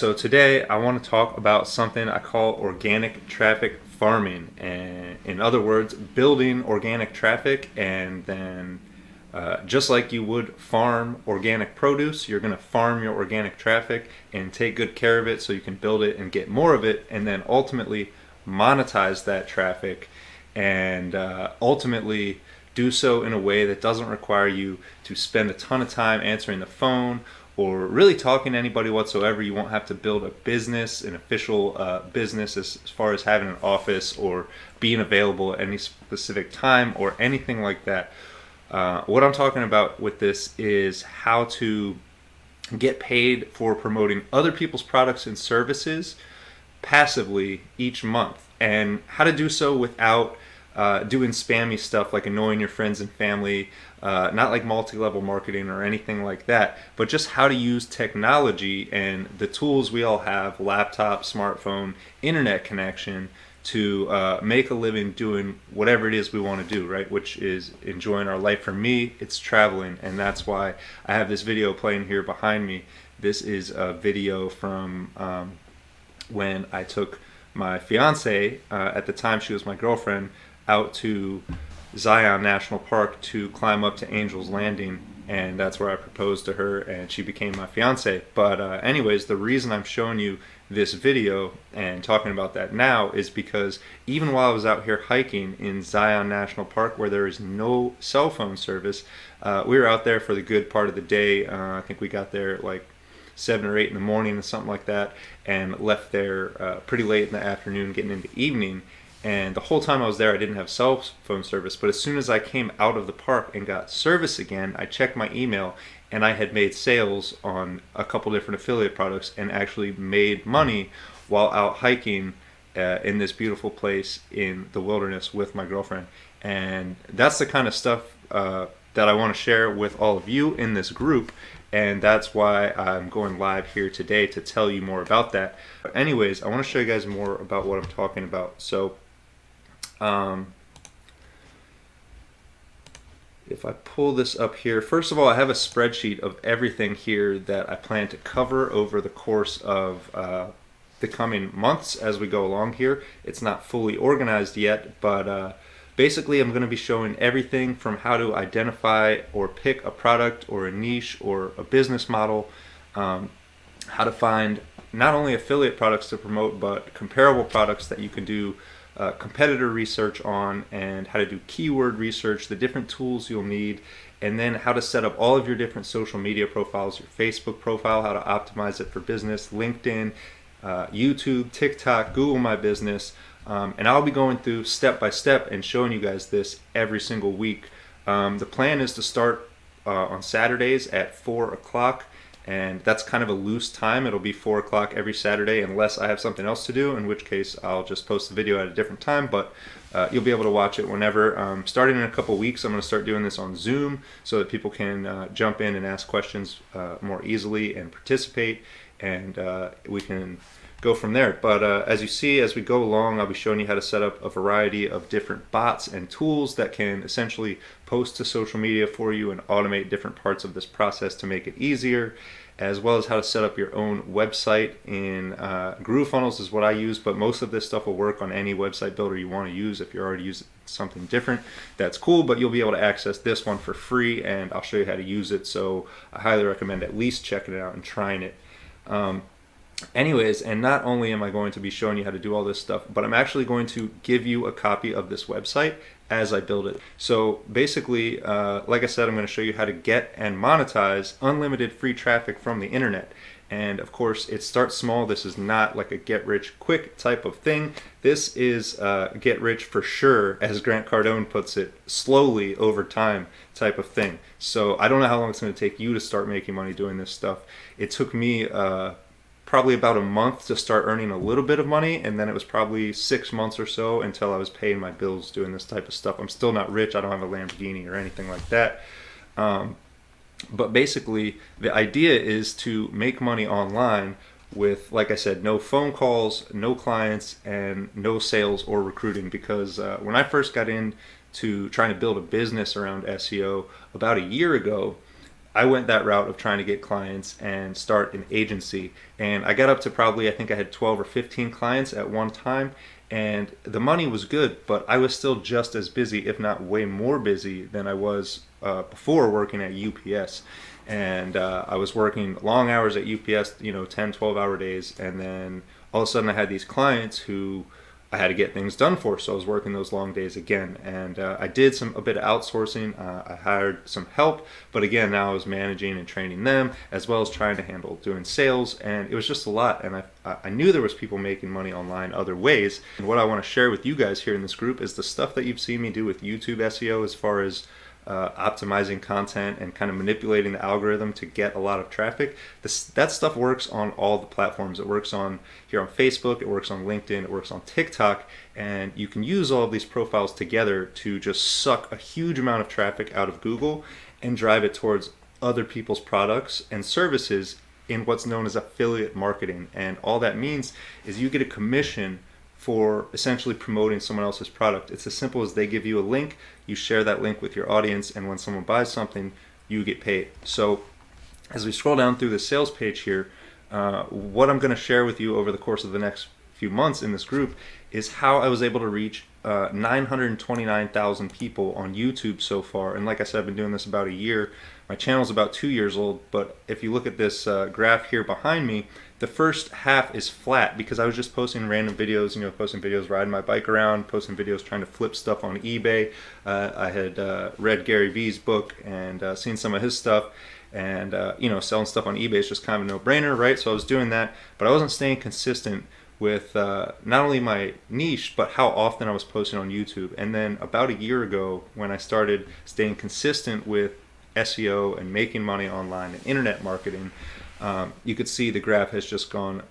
So today I want to talk about something I call organic traffic farming, and in other words, building organic traffic, and then just like you would farm organic produce, you're going to farm your organic traffic and take good care of it so you can build it and get more of it, and then ultimately monetize that traffic, and ultimately do so in a way that doesn't require you to spend a ton of time answering the phone or really talking to anybody whatsoever. You won't have to build a business, an official business, as far as having an office or being available at any specific time or anything like that. What I'm talking about with this is how to get paid for promoting other people's products and services passively each month, and how to do so without doing spammy stuff like annoying your friends and family, not like multi-level marketing or anything like that, but just how to use technology and the tools we all have, laptop, smartphone, internet connection, to make a living doing whatever it is we want to do, right? Which is enjoying our life. For me, it's traveling, and that's why I have this video playing here behind me. This is a video from when I took my fiance, at the time she was my girlfriend, out to Zion National Park to climb up to Angel's Landing, and that's where I proposed to her and she became my fiance. But anyways, the reason I'm showing you this video and talking about that now is because even while I was out here hiking in Zion National Park, where there is no cell phone service, we were out there for the good part of the day. I think we got there at like 7 or 8 in the morning or something like that, and left there pretty late in the afternoon, getting into evening. And the whole time I was there, I didn't have cell phone service. But as soon as I came out of the park and got service again, I checked my email, and I had made sales on a couple different affiliate products and actually made money while out hiking in this beautiful place in the wilderness with my girlfriend. And that's the kind of stuff that I want to share with all of you in this group. And that's why I'm going live here today, to tell you more about that. But anyways, I want to show you guys more about what I'm talking about. So if I pull this up here, first of all, I have a spreadsheet of everything here that I plan to cover over the course of the coming months as we go along here. It's not fully organized yet, but basically I'm going to be showing everything from how to identify or pick a product or a niche or a business model, how to find not only affiliate products to promote, but comparable products that you can do competitor research on, and how to do keyword research, the different tools you'll need, and then how to set up all of your different social media profiles, your Facebook profile, how to optimize it for business, LinkedIn, YouTube, TikTok, Google My Business, and I'll be going through step by step and showing you guys this every single week. The plan is to start on Saturdays at 4 o'clock. And that's kind of a loose time. It'll be 4 o'clock every Saturday unless I have something else to do, in which case I'll just post the video at a different time, but you'll be able to watch it whenever. Starting in a couple weeks, I'm going to start doing this on Zoom so that people can jump in and ask questions more easily and participate, and we can go from there. But as you see, as we go along, I'll be showing you how to set up a variety of different bots and tools that can essentially post to social media for you and automate different parts of this process to make it easier, as well as how to set up your own website in GrooveFunnels is what I use, but most of this stuff will work on any website builder you want to use. If you're already using something different, that's cool, but you'll be able to access this one for free, and I'll show you how to use it, so I highly recommend at least checking it out and trying it. Anyways, and not only am I going to be showing you how to do all this stuff, but I'm actually going to give you a copy of this website as I build it. So basically, like I said, I'm going to show you how to get and monetize unlimited free traffic from the internet. And of course, it starts small. This is not like a get rich quick type of thing. This is get rich for sure, as Grant Cardone puts it, slowly over time type of thing. So I don't know how long it's going to take you to start making money doing this stuff. It took me probably about a month to start earning a little bit of money, and then it was probably 6 months or so until I was paying my bills doing this type of stuff. I'm still not rich. I don't have a Lamborghini or anything like that. But basically, the idea is to make money online with, like I said, no phone calls, no clients, and no sales or recruiting. Because when I first got into trying to build a business around SEO about a year ago, I went that route of trying to get clients and start an agency. And I got up to probably, I think I had 12 or 15 clients at one time. And the money was good, but I was still just as busy, if not way more busy than I was before working at UPS. And I was working long hours at UPS, 10, 12-hour days. And then all of a sudden I had these clients who I had to get things done for, so I was working those long days again. And I did a bit of outsourcing. I hired some help, but again, now I was managing and training them, as well as trying to handle doing sales, and it was just a lot. And I knew there was people making money online other ways. And what I want to share with you guys here in this group is the stuff that you've seen me do with YouTube SEO, as far as optimizing content and kind of manipulating the algorithm to get a lot of traffic. That stuff works on all the platforms. It works on here on Facebook, it works on LinkedIn, it works on TikTok, and you can use all of these profiles together to just suck a huge amount of traffic out of Google and drive it towards other people's products and services in what's known as affiliate marketing. And all that means is you get a commission for essentially promoting someone else's product. It's as simple as they give you a link, you share that link with your audience, and when someone buys something, you get paid. So as we scroll down through the sales page here, what I'm going to share with you over the course of the next few months in this group is how I was able to reach 929,000 people on YouTube so far. And like I said, I've been doing this about a year. My channel's about 2 years old, but if you look at this graph here behind me, the first half is flat because I was just posting random videos, posting videos riding my bike around, posting videos trying to flip stuff on eBay. I had read Gary Vee's book and seen some of his stuff, and selling stuff on eBay is just kind of a no-brainer, right? So I was doing that, but I wasn't staying consistent with not only my niche, but how often I was posting on YouTube. And then about a year ago, when I started staying consistent with SEO and making money online and internet marketing, you could see the graph has just gone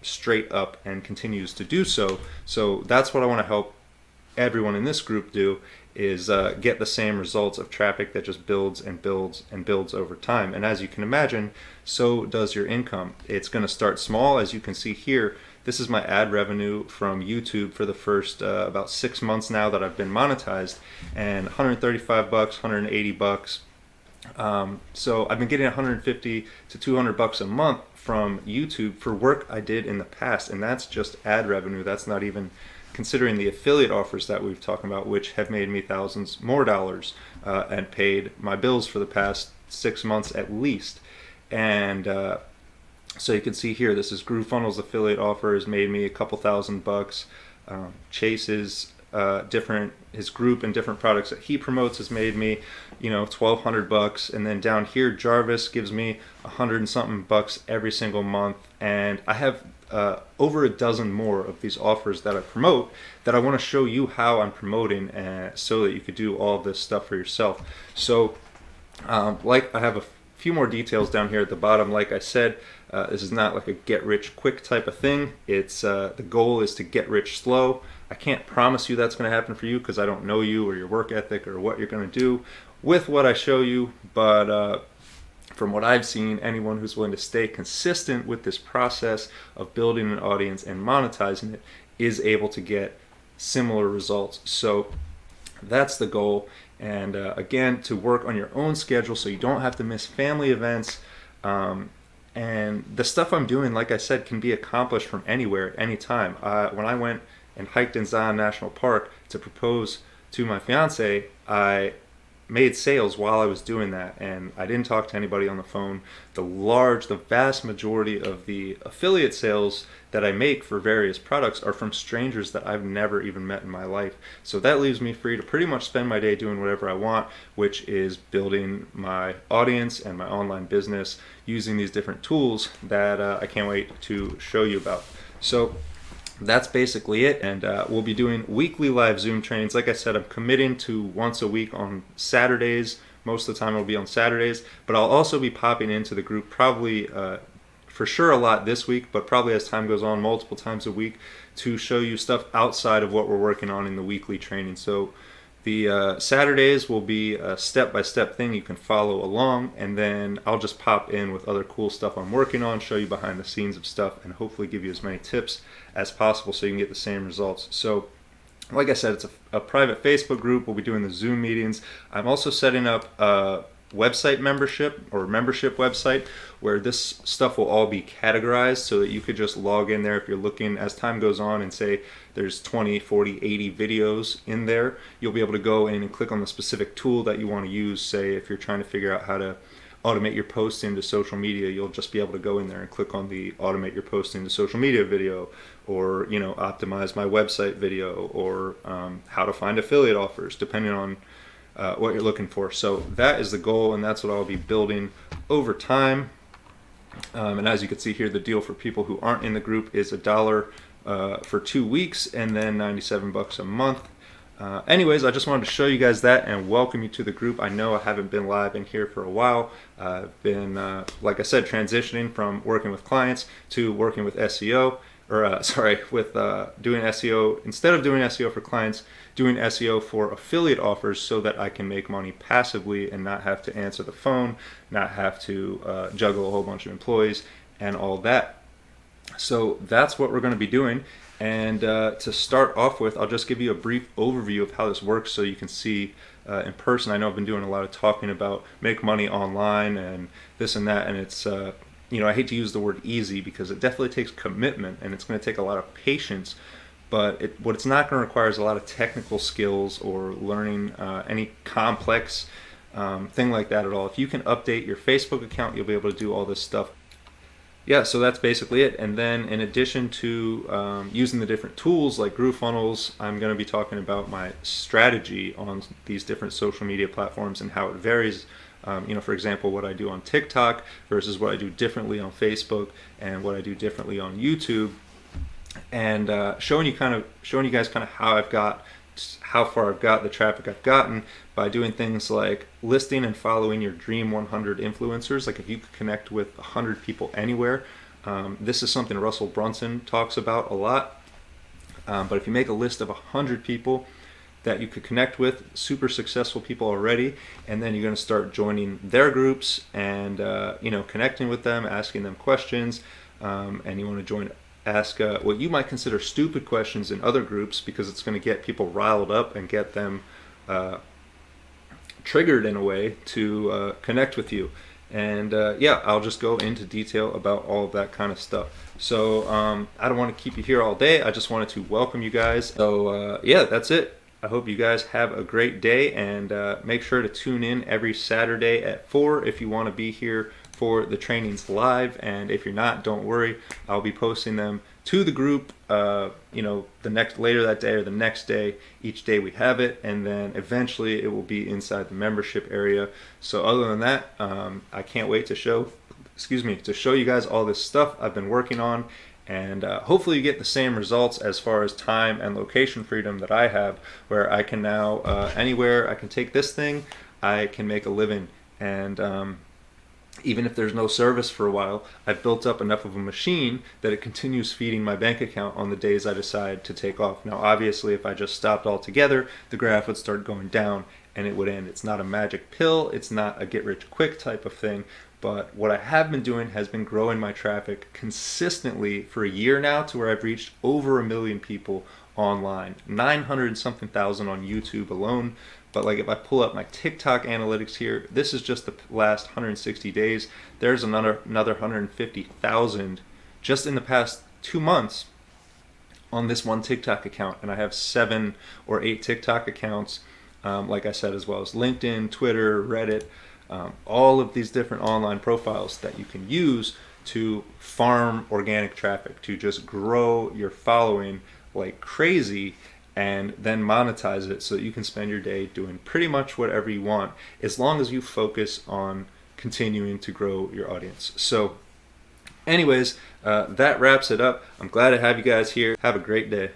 straight up and continues to do so. So that's what I want to help everyone in this group do, is get the same results of traffic that just builds and builds and builds over time. And as you can imagine, so does your income. It's going to start small. As you can see here, this is my ad revenue from YouTube for the first about 6 months now that I've been monetized, and $135, $180. So I've been getting $150 to $200 a month from YouTube for work I did in the past, and that's just ad revenue. That's not even considering the affiliate offers that we've talked about, which have made me thousands more dollars and paid my bills for the past 6 months at least. And so you can see here, this is GrooveFunnels affiliate offers, made me a couple $1,000. Chase's his group and different products that he promotes has made me, $1,200. And then down here, Jarvis gives me $100 and something every single month. And I have over a dozen more of these offers that I promote that I want to show you how I'm promoting, so that you could do all of this stuff for yourself. So I have a few more details down here at the bottom. Like I said, this is not like a get rich quick type of thing. It's the goal is to get rich slow. I can't promise you that's going to happen for you because I don't know you or your work ethic or what you're going to do with what I show you, but from what I've seen, anyone who's willing to stay consistent with this process of building an audience and monetizing it is able to get similar results. So that's the goal. And again, to work on your own schedule so you don't have to miss family events. And the stuff I'm doing, like I said, can be accomplished from anywhere at any time. When I went and hiked in Zion National Park to propose to my fiance, I made sales while I was doing that, and I didn't talk to anybody on the phone. The vast majority of the affiliate sales that I make for various products are from strangers that I've never even met in my life. So that leaves me free to pretty much spend my day doing whatever I want, which is building my audience and my online business using these different tools that I can't wait to show you about. So that's basically it, and we'll be doing weekly live Zoom trainings. Like I said, I'm committing to once a week on Saturdays. Most of the time it'll be on Saturdays, but I'll also be popping into the group probably for sure a lot this week, but probably as time goes on multiple times a week to show you stuff outside of what we're working on in the weekly training. So the Saturdays will be a step-by-step thing you can follow along, and then I'll just pop in with other cool stuff I'm working on, show you behind the scenes of stuff, and hopefully give you as many tips as possible so you can get the same results. So like I said, it's a private Facebook group. We'll be doing the Zoom meetings. I'm also setting up website membership or membership website where this stuff will all be categorized so that you could just log in there if you're looking as time goes on and say there's 20, 40, 80 videos in there. You'll be able to go in and click on the specific tool that you want to use. Say if you're trying to figure out how to automate your post into social media, you'll just be able to go in there and click on the automate your post into social media video, or optimize my website video, or how to find affiliate offers, depending on what you're looking for. So that is the goal, and that's what I'll be building over time. And as you can see here, the deal for people who aren't in the group is $1 for 2 weeks, and then $97 a month. Anyways, I just wanted to show you guys that and welcome you to the group. I know I haven't been live in here for a while. I've been, like I said, transitioning from working with clients to working with SEO, or with doing SEO. Instead of doing SEO for clients, doing SEO for affiliate offers so that I can make money passively and not have to answer the phone, not have to juggle a whole bunch of employees and all that. So that's what we're going to be doing. And to start off with, I'll just give you a brief overview of how this works so you can see in person. I know I've been doing a lot of talking about make money online and this and that, and it's I hate to use the word easy because it definitely takes commitment and it's going to take a lot of patience, but what it's not going to require is a lot of technical skills or learning any complex thing like that at all. If you can update your Facebook account, you'll be able to do all this stuff. Yeah, so that's basically it. And then in addition to using the different tools like GrooveFunnels, I'm going to be talking about my strategy on these different social media platforms and how it varies. For example, what I do on TikTok versus what I do differently on Facebook and what I do differently on YouTube, and showing you guys how far I've got, the traffic I've gotten by doing things like listing and following your dream 100 influencers. Like if you could connect with 100 people anywhere, this is something Russell Brunson talks about a lot. But if you make a list of 100 people that you could connect with, super successful people already, and then you're going to start joining their groups and connecting with them, asking them questions, and you want to ask what you might consider stupid questions in other groups, because it's going to get people riled up and get them triggered in a way to connect with you. And I'll just go into detail about all of that kind of stuff. So I don't want to keep you here all day. I just wanted to welcome you guys. So that's it. I hope you guys have a great day, and make sure to tune in every Saturday at 4 if you want to be here for the trainings live. And if you're not, don't worry, I'll be posting them to the group later that day or the next day. Each day we have it, and then eventually it will be inside the membership area. So other than that, I can't wait to show you guys all this stuff I've been working on, and hopefully you get the same results as far as time and location freedom that I have, where I can now anywhere I can take this thing, I can make a living. And even if there's no service for a while, I've built up enough of a machine that it continues feeding my bank account on the days I decide to take off. Now obviously if I just stopped altogether, the graph would start going down and it would end. It's not a magic pill, it's not a get rich quick type of thing, but what I have been doing has been growing my traffic consistently for a year now, to where I've reached over 1 million people online, 900 and something thousand on YouTube alone. But like if I pull up my TikTok analytics here, this is just the last 160 days. There's another 150,000 just in the past 2 months on this one TikTok account. And I have 7 or 8 TikTok accounts, like I said, as well as LinkedIn, Twitter, Reddit, all of these different online profiles that you can use to farm organic traffic, to just grow your following like crazy, and then monetize it so that you can spend your day doing pretty much whatever you want, as long as you focus on continuing to grow your audience. So anyways, that wraps it up. I'm glad to have you guys here. Have a great day.